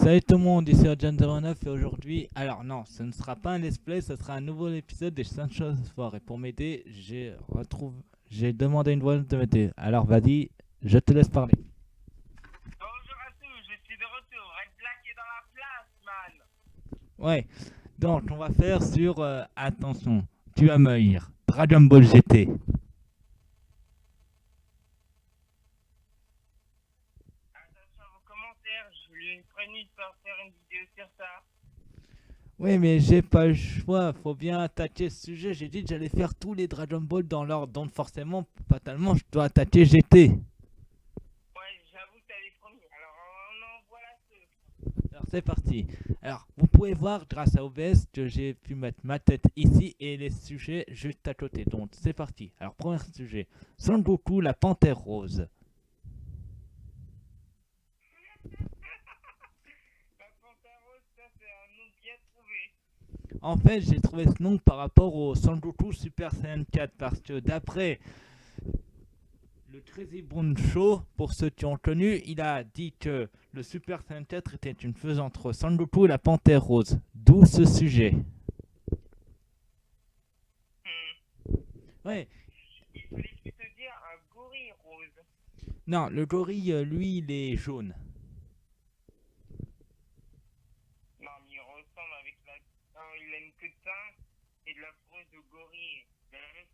Salut tout le monde, ici John09 et aujourd'hui, alors non, ce ne sera pas un let's play, ce sera un nouveau épisode des 5 choses fortes. Et pour m'aider, j'ai demandé une voix de m'aider. Alors vas-y, je te laisse parler. Bonjour à tous, je suis de retour. Red Black est dans la place, man. Ouais, donc on va faire sur, attention, tu vas me lire, Dragon Ball GT. Attention à vos commentaires, je lui ai prévenu de faire une vidéo sur ça. Oui, mais j'ai pas le choix, faut bien attaquer ce sujet. J'ai dit que j'allais faire tous les Dragon Ball dans l'ordre, donc forcément, fatalement, je dois attaquer GT. Ouais, j'avoue que t'avais promis. Alors on envoie la sauce. Alors c'est parti. Alors vous pouvez voir grâce à OBS que j'ai pu mettre ma tête ici et les sujets juste à côté. Donc c'est parti. Alors premier sujet. Son Goku, la panthère rose. La panthère rose, ça c'est un nom bien trouvé. En fait j'ai trouvé ce nom par rapport au Son Goku Super Saiyan 4 parce que d'après le Crazy Brown Show, pour ceux qui ont connu, il a dit que le Super Saiyan 4 était une fusion entre Son Goku et la panthère rose. D'où ce sujet. Ouais. Il fallait plutôt dire un gorille rose. Non, le gorille, lui, il est jaune. Non, mais il ressemble avec la... Non, il a une queue de singe et de la frousse de gorille. Il a la même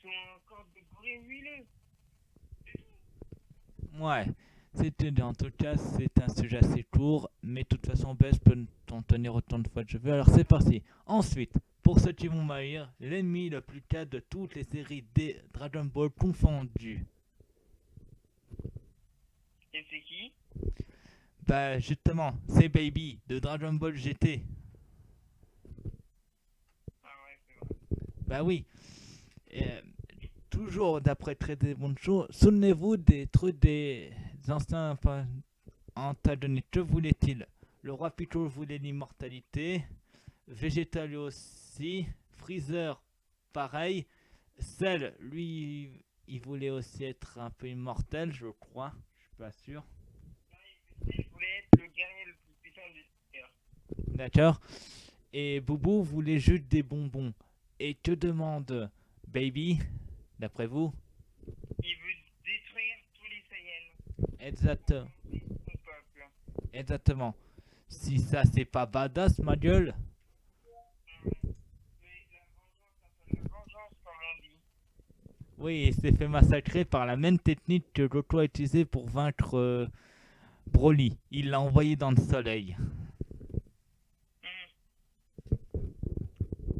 son corps de gorille huileux. Ouais, c'était en tout cas, c'est un sujet assez court, mais de toute façon, je peux t'en tenir autant de fois que je veux. Alors c'est parti. Ensuite, pour ceux qui vont m'haïr, l'ennemi le plus cas de toutes les séries des Dragon Ball confondues. Et c'est qui? Bah justement, c'est Baby de Dragon Ball GT. Ah ouais, c'est vrai. Bah oui. Euh, Toujours d'après Traité Boncho, souvenez-vous des trucs des anciens antagonistes. Que voulait-il? Le roi Piccolo voulait l'immortalité. Vegeta lui aussi. Freezer, pareil. Cell, lui, il voulait aussi être un peu immortel, je crois. Je suis pas sûr. Il voulait être le guerrier le plus puissant du univers. D'accord. Et Boubou voulait juste des bonbons. Et que demande Baby, d'après vous? Il veut détruire tous les Saiyans. Exactement. Son peuple. Exactement. Si ça c'est pas badass, ma gueule. Mais la vengeance, ça fait la vengeance, comme on dit. Oui, il s'est fait massacrer par la même technique que Goku a utilisée pour vaincre Broly. Il l'a envoyé dans le soleil.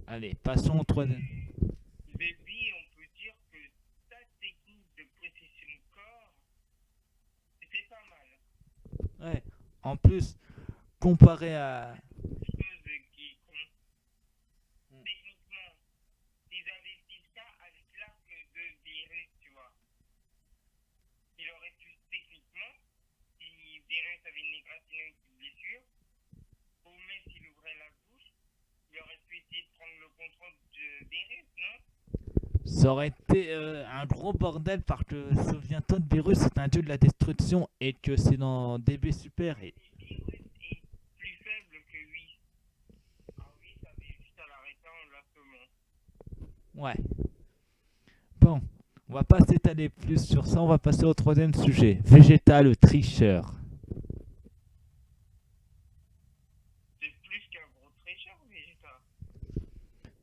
Allez, passons au troisième. Baby, on peut dire que ta technique de possession de corps, c'était pas mal. Ouais. En plus, comparé à... Chose qui compte. Techniquement, s'ils avaient fait ça avec l'arc de Beerus, tu vois, il aurait pu techniquement, si Beerus avait une égratignure et une blessure, ou même s'il ouvrait la bouche, il aurait pu essayer de prendre le contrôle de Beerus, non? Ça aurait été un gros bordel parce que, souviens-toi de Beerus, c'est un dieu de la destruction et que c'est dans DB Super. Et... Beerus est plus faible que lui. Ah oui, ça avait juste à l'arrêter en l'assommant. Ouais. Bon, on va pas s'étaler plus sur ça, on va passer au troisième sujet. Vegeta le tricheur. C'est plus qu'un gros tricheur, Vegeta.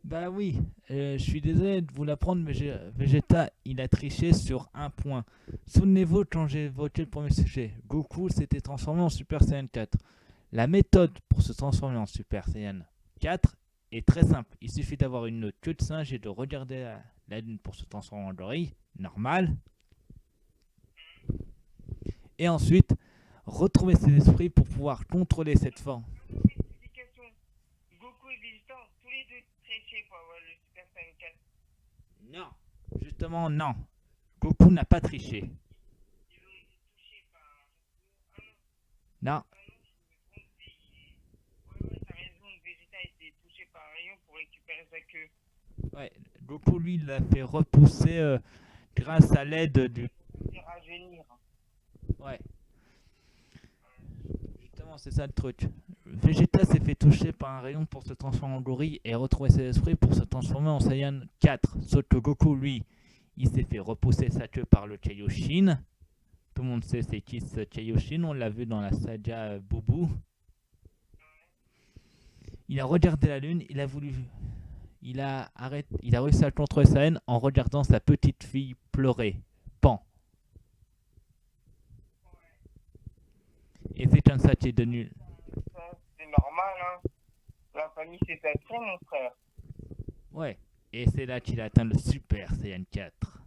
Bah oui, je suis désolé de vous l'apprendre, mais Vegeta, il a triché sur un point. Souvenez-vous quand j'ai évoqué le premier sujet, Goku s'était transformé en Super Saiyan 4. La méthode pour se transformer en Super Saiyan 4 est très simple. Il suffit d'avoir une queue de singe et de regarder la lune pour se transformer en gorille, normal. Et ensuite, retrouver ses esprits pour pouvoir contrôler cette forme. Explication. Goku et Vegeta ont tous les deux triché pour avoir le Super Saiyan 4. Non, justement non. Goku n'a pas triché. Ils ont été touchés par un retour. Non. Ah non, je me trompe. Ouais, t'as raison. Vegeta a été touché par un rayon pour récupérer sa queue. Ouais, Goku lui l'a fait repousser grâce à l'aide du... C'est rajeunir. Ouais. c'est ça le truc. Vegeta s'est fait toucher par un rayon pour se transformer en gorille et retrouver ses esprits pour se transformer en Saiyan 4. Sauf que Goku, lui, il s'est fait repousser sa queue par le Kaioshin. Tout le monde sait c'est qui ce Kaioshin, on l'a vu dans la saga Boubou. Il a regardé la lune, il a réussi à contrôler sa haine en regardant sa petite fille pleurer. Pan. Et c'est comme ça qu'il est devenu. Ça, c'est normal, hein. La famille, c'est sacré, mon frère. Ouais. Et c'est là qu'il a atteint le Super Saiyan 4.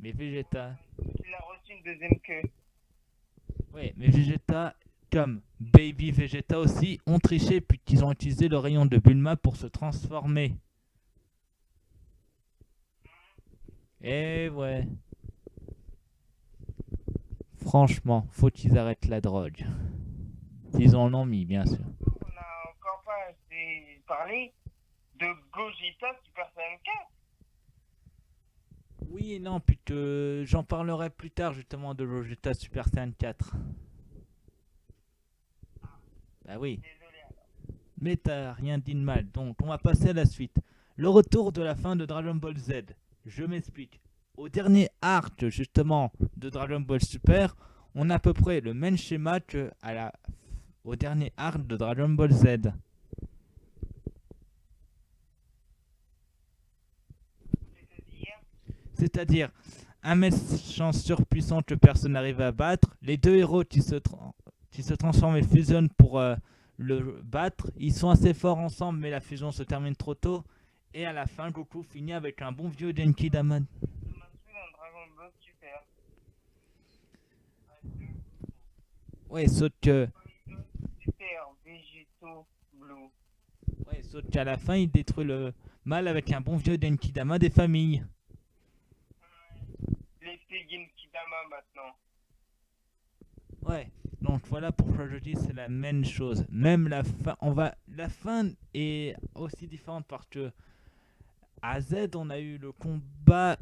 Mais Vegeta. Il a reçu une deuxième queue. Ouais, mais Vegeta, comme Baby Vegeta aussi, ont triché puisqu'ils ont utilisé le rayon de Bulma pour se transformer. Et ouais. Franchement, faut qu'ils arrêtent la drogue. Ils en ont mis, bien sûr. On n'a encore pas assez parlé de Gogeta Super Saiyan 4. Oui et non, puisque j'en parlerai plus tard justement de Vegeta Super Saiyan 4. Bah oui. Désolé alors. Mais t'as rien dit de mal, donc on va passer à la suite. Le retour de la fin de Dragon Ball Z. Je m'explique. Au dernier arc justement de Dragon Ball Super, on a à peu près le même schéma que au dernier arc de Dragon Ball Z. C'est-à-dire un méchant surpuissant que personne n'arrive à battre, les deux héros qui se transforment et fusionnent pour le battre, ils sont assez forts ensemble mais la fusion se termine trop tôt, et à la fin Goku finit avec un bon vieux Genki Dama. Dragon Ball Super. Ouais, sauf que... Super Végétaux Blue. Ouais, sauf qu'à la fin il détruit le mal avec un bon vieux Genki Dama des familles. L'effet Genkidama maintenant. Ouais, donc voilà pourquoi je dis c'est la même chose. Même la fin, la fin est aussi différente parce que à Z on a eu le combat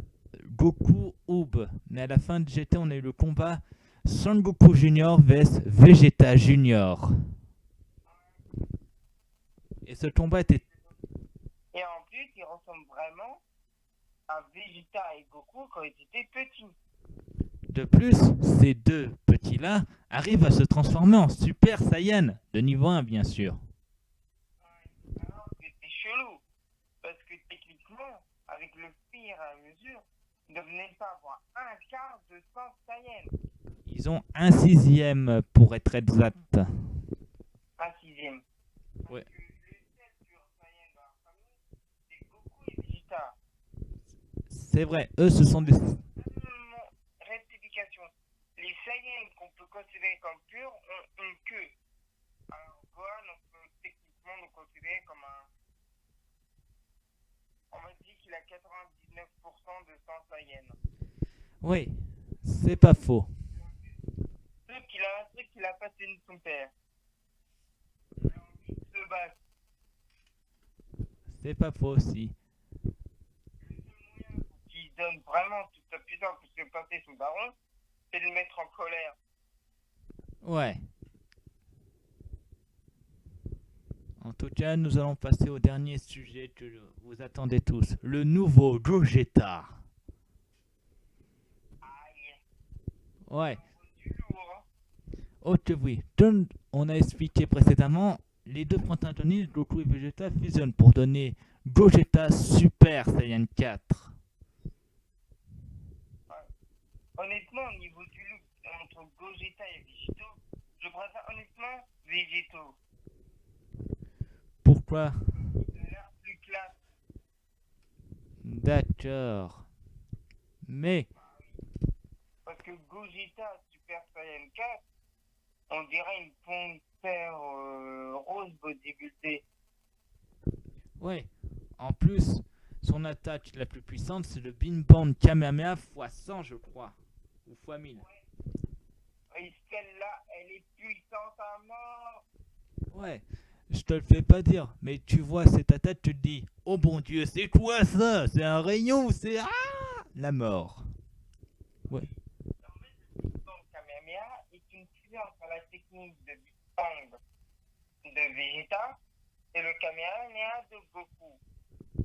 Goku Oob, mais à la fin de GT on a eu le combat Son Goku Junior vs Vegeta Junior. Et ce combat était... Et en plus, il ressemble vraiment à Vegeta et Goku quand ils étaient petits. De plus, ces deux petits-là arrivent à se transformer en Super Saiyan, de niveau 1 bien sûr. Alors que c'est chelou, parce que techniquement, avec le pire à mesure, ils ne devaient pas avoir un quart de 100 Saiyan. Ils ont un sixième pour être exact. Un sixième. Ouais. Parce que les 7 Super Saiyan dans la famille, c'est Goku et Vegeta. C'est vrai, eux ce sont des... Rectification. Les Saiyans qu'on peut considérer comme purs ont une queue. Alors Gohan, on peut techniquement nous considérer comme un... On m'a dit qu'il a 99% de 100 Saiyans. Oui, c'est pas faux. Il a un truc qu'il a pas tenu de son père. Il a envie de se battre. C'est pas faux aussi. Le seul moyen pour qu'il donne vraiment toute sa puissance pour se passer sous baron, c'est de le mettre en colère. Ouais. En tout cas, nous allons passer au dernier sujet que vous attendez tous. Le nouveau Gogeta. Aïe. Ouais. Du lourd, hein. Ok, oui. Comme on a expliqué précédemment, les deux protagonistes, Goku et Vegeta, fusionnent pour donner Gogeta Super Saiyan 4. Honnêtement, au niveau du look entre Gogeta et Végéto, je préfère honnêtement Végéto. Pourquoi? Il a l'air plus classe. D'accord. Mais, Parce que Gogeta Super Saiyan 4, on dirait une panthère rose bodybuildée. ouais. En plus, son attaque la plus puissante, c'est le Bing Bang Kamehameha x 100, je crois. Ou x 1000. Et celle-là, elle est puissante à mort. Ouais, je te le fais pas dire, mais tu vois cette attaque, tu te dis, oh bon Dieu, c'est quoi ça? C'est un rayon, c'est la mort. Ouais. En fait, le Big Bang Kamehameha est une fusion entre la technique de Kang de Vegeta et le Kamehameha de Goku.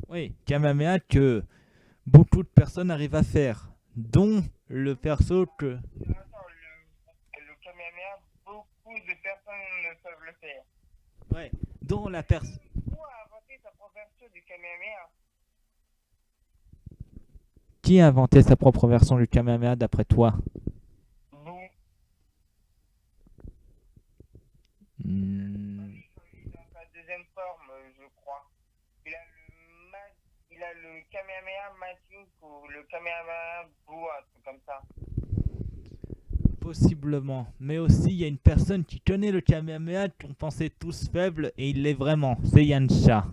Oui, Kamehameha que beaucoup de personnes arrivent à faire, dont le perso que... Attends, le Kamehameha, beaucoup de personnes ne peuvent le faire. Ouais, dont la personne... Pour inventer sa propre version du Kamehameha. Qui a inventé sa propre version du Kamehameha d'après toi? Boo. Hmm, Il est dans sa deuxième forme, je crois. Il a le Kamehameha Magic ou le Kamehameha Boo, un truc comme ça. Possiblement. Mais aussi, il y a une personne qui connaît le Kamehameha qu'on pensait tous faible et il l'est vraiment. C'est Yamcha.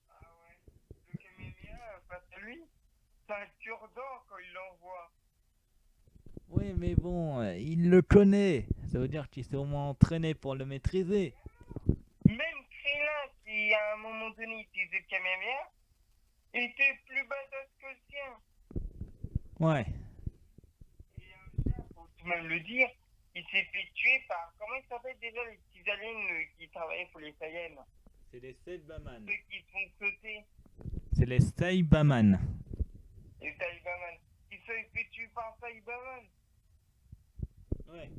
Ah ouais. Le Kamehameha, face à lui, c'est un cure-dent quand il l'envoie. Oui, mais bon, il le connaît. Ça veut dire qu'il s'est au moins entraîné pour le maîtriser. Même Krillin, qui à un moment donné utilisait le Kamehameha, était plus badass que le sien. Ouais. Et faut tout de même le dire, il s'est fait tuer par, comment ils s'appellent déjà les petits aliens qui travaillaient pour les Saiyans? C'est les Saibaman. Ceux qui se font sauter, C'est les Saibaman. les Saibaman. Ils se sont fait tuer par Saibaman. Ouais.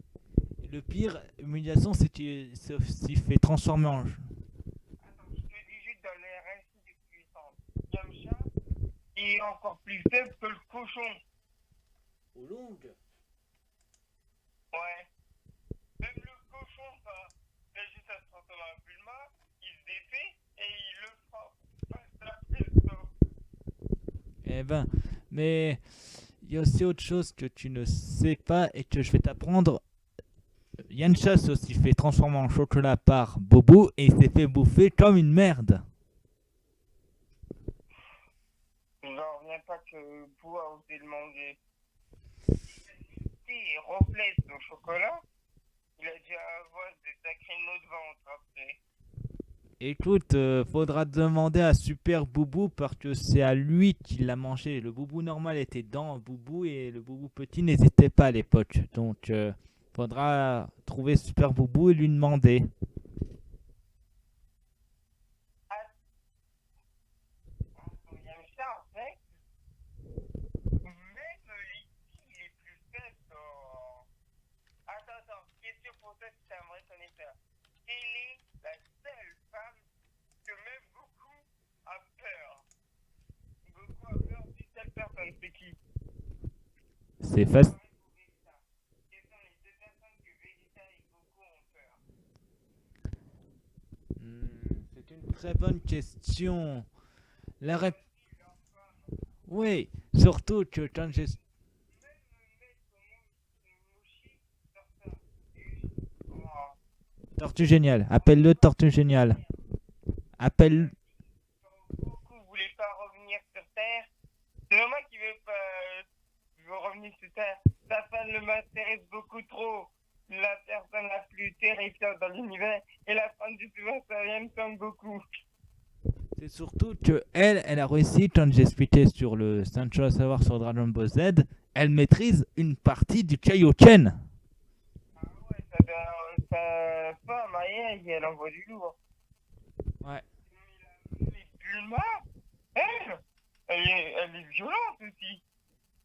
Et le pire humiliation, c'est qu'il s'y fait transformer en... Attends, je te dis juste dans les récits des puissances. Yamcha, il est encore plus faible que le cochon. Au long. Ouais. Même le cochon, ça, il a juste à se transformer en Bulma, il se défait et il le frappe. Ça fait ça. Eh ben, mais il y a aussi autre chose que tu ne sais pas et que je vais t'apprendre. Yamcha s'est aussi fait transformer en chocolat par Bobo et il s'est fait bouffer comme une merde. J'en reviens pas que Boo a osé le manger. Si reflète au chocolat, il a dû avoir des sacrés maux de ventre après. Écoute, faudra demander à Super Boubou parce que c'est à lui qui l'a mangé. Le Boubou normal était dans Boubou et le Boubou petit n'hésitait pas à l'époque. Donc, faudra trouver Super Boubou et lui demander. Yamcha, en fait, même Lily, il est plus faible dans... Attends, question pour toi si t'es un vrai connaisseur. Quelle est la seule femme que même Goku a peur? Goku a peur d'une seule personne, c'est qui? C'est facile. Quelles sont les deux personnes que Vegeta et Goku ont peur? C'est une très bonne question. La réponse... Oui, surtout que quand j'ai... Tortue Géniale. Appelle-le Tortue Géniale. Appelle... Goku voulait pas revenir sur Terre. C'est normal qu'il veut pas revenir sur Terre. Sa femme le m'intéresse beaucoup trop. La personne la plus terrifiante dans l'univers et la femme du Super Saiyan Son Goku. C'est surtout que elle a réussi, quand j'expliquais sur le 5 choses à savoir sur Dragon Ball Z, elle maîtrise une partie du Kaioken. Ah ouais, sa femme, elle envoie du lourd. Ouais. Mais Bulma, elle est violente aussi.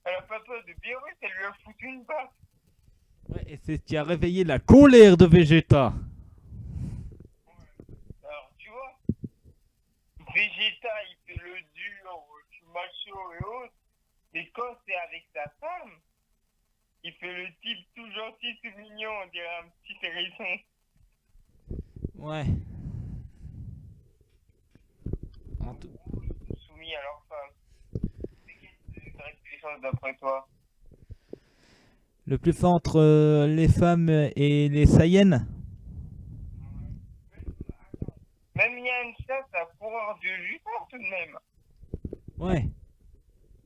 Elle a pas peur de virus, elle lui a foutu une baffe. Ouais, et c'est ce qui a réveillé la colère de Vegeta. Alors, tu vois, Vegeta, il fait le dur, macho et autres. Et quand c'est avec sa femme, il fait le type tout gentil, tout mignon, on dirait un petit hérisson. Ouais. En tout... Soumis à leur femme. C'est quelle vraie puissance d'après toi? Le plus fort entre les femmes et les Saiyans. Même Yamcha, ça a coureur de jugeote tout de même. Ouais.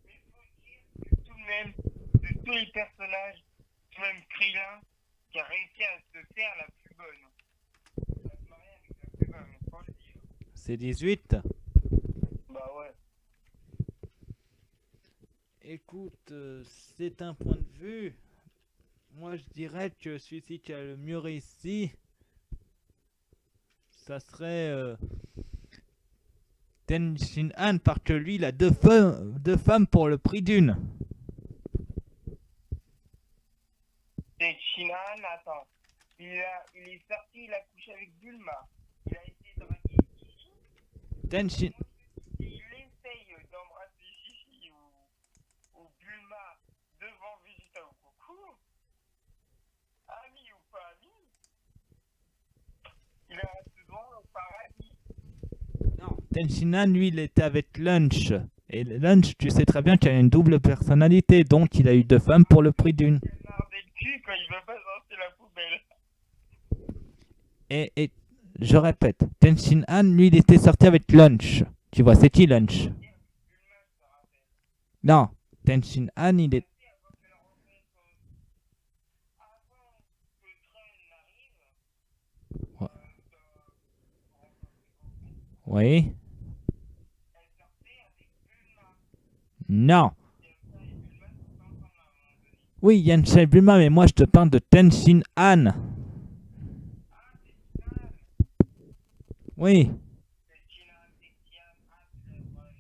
Mais il faut dire que tout de même, de tous les personnages, même Krillin, qui a réussi à se faire la plus bonne. À se marier avec la plus bonne, faut le dire. C'est 18. Bah ouais. Écoute, c'est un point de vue. Moi, je dirais que celui-ci qui a le mieux réussi, ça serait Ten Shin Han, parce que lui, il a deux femmes pour le prix d'une. C'est Shinan, attends. Il est sorti, il a couché avec Bulma. Il a essayé de draguer Gigi. Ten Shin... Il essaye d'embrasser Gigi ou Bulma devant Vegeta ou Goku. Ami ou pas ami, il a ce droit au paradis. Non, Ten Shin Han, lui, il était avec Lunch. Et Lunch, tu sais très bien qu'il a une double personnalité, donc il a eu deux femmes pour le prix d'une. Il a marre le cul quand il veut pas sortir la poubelle. Et je répète, Ten Shin Han, lui, il était sorti avec Lunch. Tu vois, c'est qui Lunch? Bulma, je te rappelle. Non, Ten Shin Han, il est... Avant que la rencontre, avant que Trunks n'arrive, Ouais. pour rencontrer Goku, Oui. elle sortait avec Bulma. Non. Yamcha et Bulma sont ensemble à un moment donné. Oui, Yamcha et Bulma, mais moi, je te parle de Ten Shin Han. Ah, c'est Shinan. Oui. C'est Shinan, c'est Tian. Ah, c'est le vrai.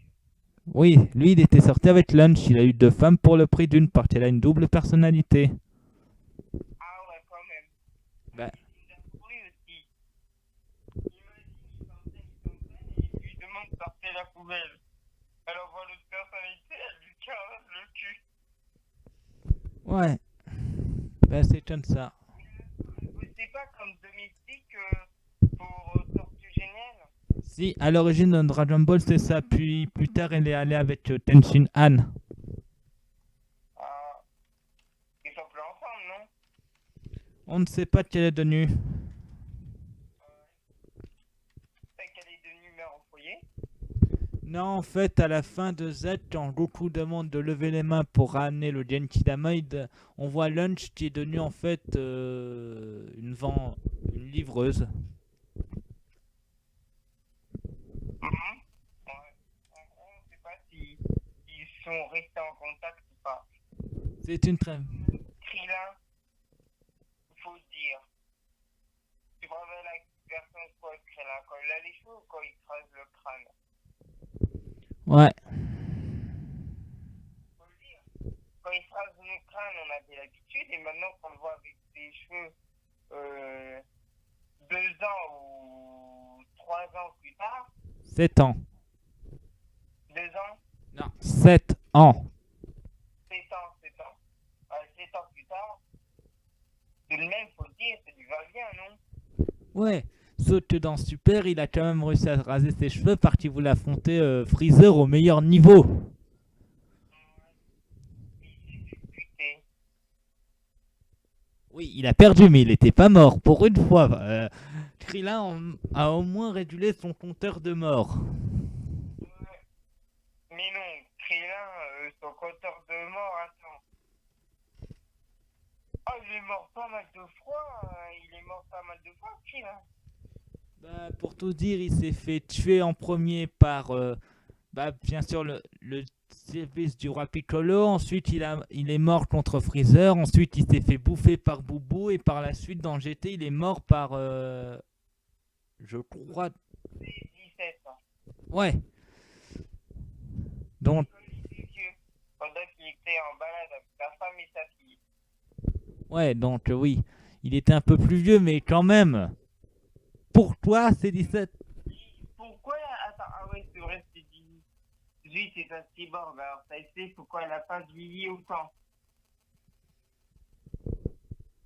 Oui, lui, il était sorti avec Lunch. Il a eu deux femmes pour le prix d'une, parce qu'elle a une double personnalité. Ah ouais, quand même. Bah. Il a pourri aussi. Imagine, il s'entraîne et il lui demande de sortir la poubelle. Elle envoie l'autre personnalité, elle lui caresse le cul. Ouais. Bah, c'est comme ça. C'est pas comme domestique pour Tortue Géniale. Si, à l'origine de Dragon Ball, c'est ça. Puis, plus tard, elle est allée avec Ten Shin Han. Ah, ils sont plus ensemble, non? On ne sait pas de quelle est devenue. C'est qu'elle est devenue mère au foyer. Non, en fait, à la fin de Z, quand Goku demande de lever les mains pour ramener le Genki Damaid, on voit Lunch qui est devenu en fait une livreuse. Ouais. En gros, on sait pas si ils sont restés en contact ou pas. C'est une très... Krillin, il faut le dire. Tu vois la version quoi de Krillin, quand il a les cheveux ou quand il crase le crâne? Ouais. Faut le dire. Quand il crase le crâne, on avait l'habitude, et maintenant qu'on le voit avec des cheveux 2 ans ou 3 ans plus tard, 7 ans. 2 ans, Non, 7 ans. 7 ans. 7 ans plus tard, tout de même, faut le dire, c'est du va-vient, non? Ouais. Sauf que dans Super, il a quand même réussi à raser ses cheveux parce qu'il voulait affronter Freezer au meilleur niveau. Il s'est fait buter. Oui, il a perdu, mais il n'était pas mort. Pour une fois, Krillin a au moins réduit son compteur de mort. Mais non, Krillin, son compteur de mort, attends. Ah, il est mort pas mal de fois, Krillin. Bah, pour tout dire, il s'est fait tuer en premier par, bien sûr, le service du roi Piccolo. Ensuite, il est mort contre Freezer. Ensuite, il s'est fait bouffer par Boubou. Et par la suite, dans GT, il est mort par, je crois... C'est 17 ans. Ouais. Donc, Comme il était vieux, pendant qu'il était en balade avec sa femme et sa fille. ouais, donc oui. Il était un peu plus vieux, mais quand même. Pour toi, c'est 17. Pourquoi, attends, ah ouais, c'est vrai, c'est 18, c'est un cyborg, alors ça explique pourquoi elle a pas vieilli autant.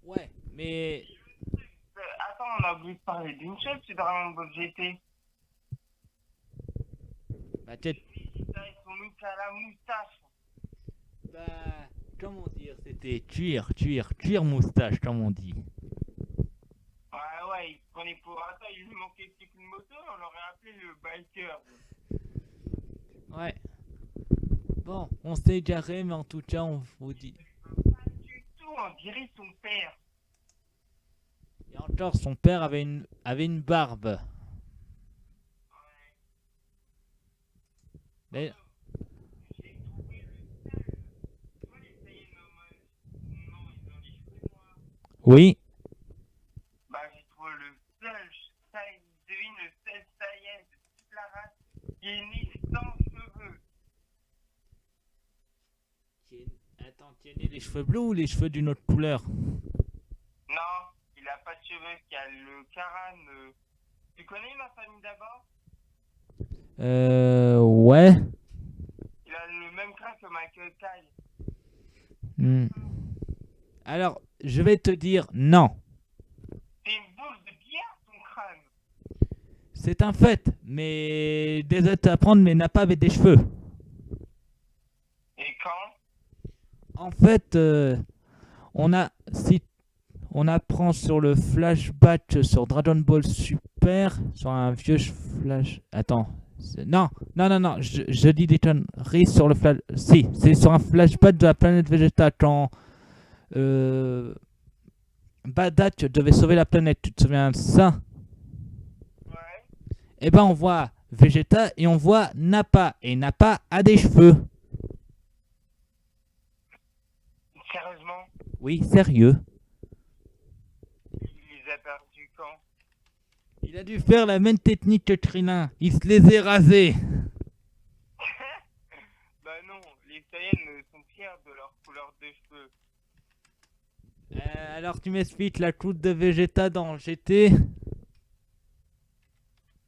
Ouais, mais... Attends, on a oublié de parler d'une chose, c'est Dragon Ball GT. Bah, peut-être... Vegeta et son look à la moustache. Bah, comment dire, c'était cuir moustache, comme on dit. Ouais, il se prenait pour... Attends, il lui manquait plus qu'une moto, on l'aurait appelé le biker. Ouais. Bon, on s'est égaré, mais en tout cas, on vous dit... Pas du tout, on dirait son père. Et encore, son père avait une barbe. Mais... J'ai trouvé le seul. Tu vois les Saiyans normaux? Non, ils ont les cheveux noirs. Oui. Bah, j'ai trouvé le seul devine le seul Saiyan de toute la race qui est né sans cheveux. Attends, qui est né les cheveux bleus ou les cheveux d'une autre couleur? Non, il a pas de cheveux, qui a le Karan. Tu connais ma famille d'abord? Ouais. Il a le même crâne que Michael Kyle. Hmm. Alors, je vais te dire non. C'est une boule de billard, ton crâne. C'est un fait, mais désolé de t'apprendre, mais Nappa avait des cheveux. Et quand? En fait, si on apprend sur le flashback sur Dragon Ball Super, sur un vieux flash. Attends. Non, je dis des conneries sur le flash. Si, c'est sur un flashback de la planète Vegeta quand Bardock devait sauver la planète. Tu te souviens de ça? Ouais. Eh ben, on voit Vegeta et on voit Nappa. Et Nappa a des cheveux. Sérieusement? Oui, sérieux. Il les a perdus quand? Il a dû faire la même technique que Krillin. Il se les a rasés. Bah non, les Saiyans sont fiers de leur couleur de cheveux. Alors tu m'expliques la coupe de Vegeta dans GT?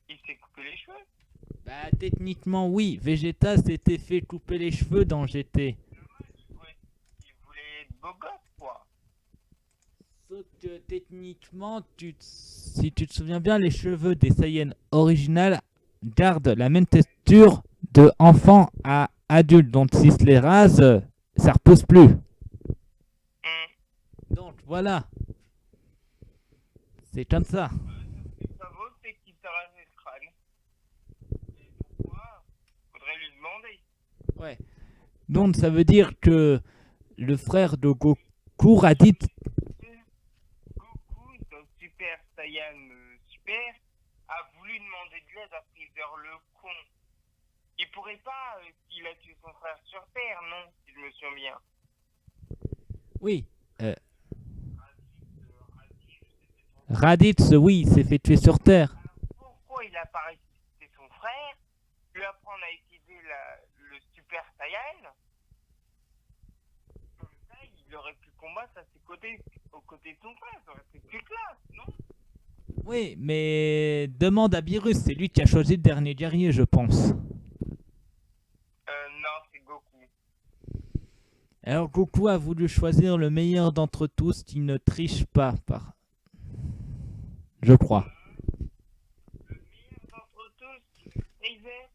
Il s'est coupé les cheveux? Bah techniquement oui, Vegeta s'était fait couper les cheveux dans GT. Il voulait être beau gosse, quoi. Sauf que techniquement, si tu te souviens bien, les cheveux des Saiyans originales gardent la même texture de enfant à adulte. Donc si se les rase, ça repousse plus. Donc voilà. C'est comme ça. Ça vaut, c'est qu'il t'a rasé le crâne. Et pourquoi? Faudrait lui demander. Ouais. Donc ça veut dire que le frère de Goku Raditz. Goku, dans Super Saiyan Super, a voulu demander de l'aide à Freezer le con. Il pourrait pas, s'il a tué son frère sur Terre, non? Si je me souviens bien. Oui. Raditz, oui, s'est fait tuer sur Terre. Alors pourquoi il a pas ressuscité son frère, lui apprendre à utiliser le Super Saiyan? Comme ça, il aurait pu combattre à ses côtés, aux côtés de son frère, ça aurait été plus classe, non? Oui, mais demande à Beerus, c'est lui qui a choisi le dernier guerrier, je pense. Non, c'est Goku. Alors Goku a voulu choisir le meilleur d'entre tous qui ne triche pas, je crois. Le meilleur d'entre tous, Freezer.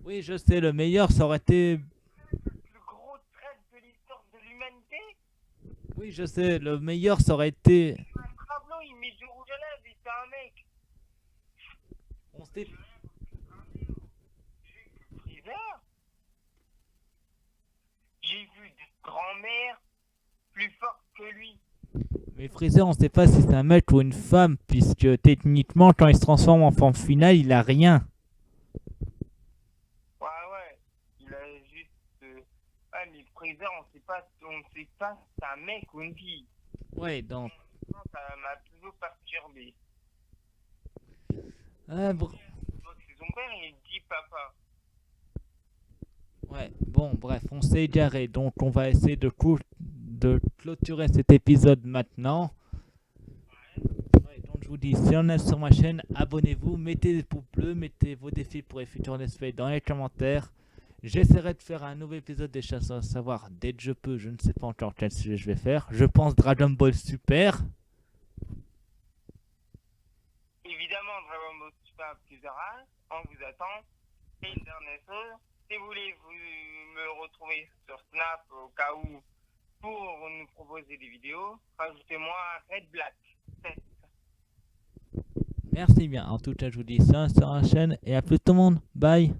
Oui, je sais, le meilleur, ça aurait été... Le plus gros traître de l'histoire de l'humanité. Oui, je sais, le meilleur, ça aurait été... Un Travelot, il met du rouge à lèvres, et c'est un mec. On sait... Freezer. J'ai vu des grands-mères plus fortes que lui. Mais Freezer, on sait pas si c'est un mec ou une femme, puisque techniquement, quand il se transforme en forme finale, il a rien. Ouais, il a juste... Ah, mais Freezer, on sait pas si c'est un mec ou une fille. Ouais, donc... Ça m'a toujours perturbé. Donc C'est son père, il dit papa. ouais, bon, bref, on s'est égaré, donc on va essayer de clôturer cet épisode maintenant. Ouais, donc je vous dis, si on est sur ma chaîne, abonnez-vous, mettez des pouces bleus, mettez vos défis pour les futurs Let's Play dans les commentaires. J'essaierai de faire un nouvel épisode des chasseurs à savoir dès que je peux, je ne sais pas encore quel sujet je vais faire. Je pense Dragon Ball Super. Évidemment, Dragon Ball Super a plusieurs races. On vous attend. Et une dernière chose, si vous voulez me retrouver sur Snap au cas où pour nous proposer des vidéos, rajoutez-moi Red Black 7. Merci bien, en tout cas je vous dis ça sur la chaîne et à plus tout le monde, bye.